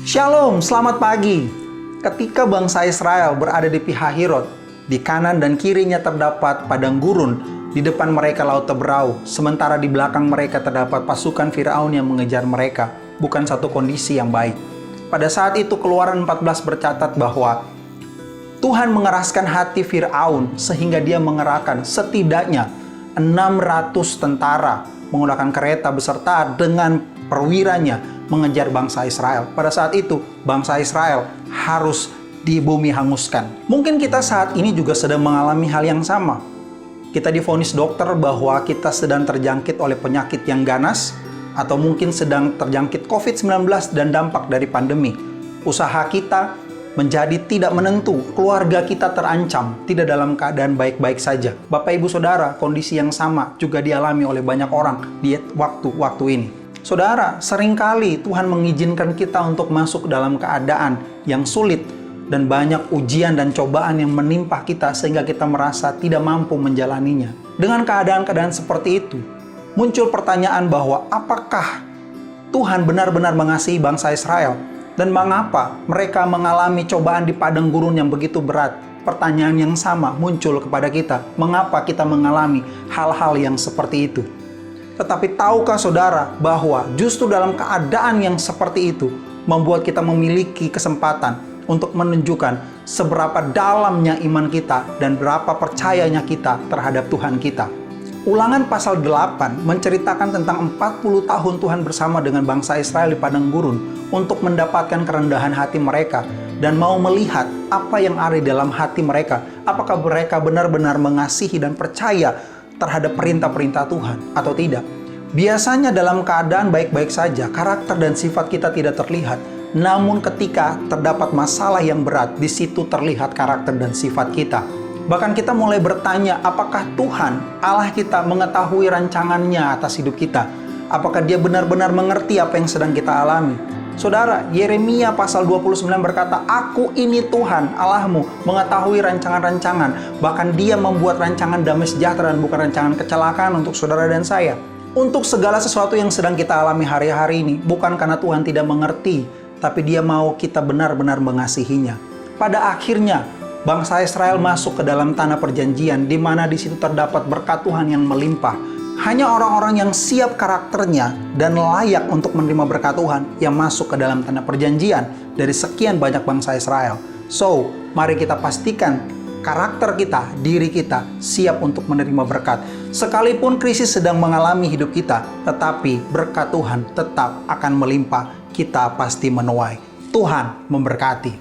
Shalom, selamat pagi. Ketika bangsa Israel berada di pihak Hirot, di kanan dan kirinya terdapat padang gurun, di depan mereka laut Teberau, sementara di belakang mereka terdapat pasukan Firaun yang mengejar mereka. Bukan satu kondisi yang baik. Pada saat itu Keluaran 14 bercatat bahwa Tuhan mengeraskan hati Firaun sehingga dia mengerahkan setidaknya 600 tentara menggunakan kereta beserta dengan perwiranya mengejar bangsa Israel. Pada saat itu, bangsa Israel harus di bumi hanguskan. Mungkin kita saat ini juga sedang mengalami hal yang sama. Kita divonis dokter bahwa kita sedang terjangkit oleh penyakit yang ganas, atau mungkin sedang terjangkit COVID-19 dan dampak dari pandemi. Usaha kita menjadi tidak menentu, keluarga kita terancam, tidak dalam keadaan baik-baik saja. Bapak Ibu Saudara, kondisi yang sama juga dialami oleh banyak orang di waktu-waktu ini. Saudara, seringkali Tuhan mengizinkan kita untuk masuk dalam keadaan yang sulit dan banyak ujian dan cobaan yang menimpa kita sehingga kita merasa tidak mampu menjalaninya. Dengan keadaan-keadaan seperti itu, muncul pertanyaan bahwa apakah Tuhan benar-benar mengasihi bangsa Israel? Dan mengapa mereka mengalami cobaan di padang gurun yang begitu berat? Pertanyaan yang sama muncul kepada kita. Mengapa kita mengalami hal-hal yang seperti itu? Tetapi tahukah saudara bahwa justru dalam keadaan yang seperti itu membuat kita memiliki kesempatan untuk menunjukkan seberapa dalamnya iman kita dan berapa percayanya kita terhadap Tuhan kita. Ulangan pasal 8 menceritakan tentang 40 tahun Tuhan bersama dengan bangsa Israel di padang gurun untuk mendapatkan kerendahan hati mereka dan mau melihat apa yang ada di dalam hati mereka. Apakah mereka benar-benar mengasihi dan percaya terhadap perintah-perintah Tuhan atau tidak. Biasanya dalam keadaan baik-baik saja, karakter dan sifat kita tidak terlihat. Namun ketika terdapat masalah yang berat, di situ terlihat karakter dan sifat kita. Bahkan kita mulai bertanya, apakah Tuhan, Allah kita, mengetahui rancangannya atas hidup kita? Apakah dia benar-benar mengerti apa yang sedang kita alami? Saudara, Yeremia pasal 29 berkata, "Aku ini Tuhan, Allahmu, mengetahui rancangan-rancangan. Bahkan dia membuat rancangan damai sejahtera dan bukan rancangan kecelakaan untuk saudara dan saya." Untuk segala sesuatu yang sedang kita alami hari-hari ini, bukan karena Tuhan tidak mengerti, tapi dia mau kita benar-benar mengasihinya. Pada akhirnya, bangsa Israel masuk ke dalam tanah perjanjian, di mana di situ terdapat berkat Tuhan yang melimpah. Hanya orang-orang yang siap karakternya dan layak untuk menerima berkat Tuhan yang masuk ke dalam tanah perjanjian dari sekian banyak bangsa Israel. So, mari kita pastikan karakter kita, diri kita siap untuk menerima berkat. Sekalipun krisis sedang mengalami hidup kita, tetapi berkat Tuhan tetap akan melimpah. Kita pasti menuai. Tuhan memberkati.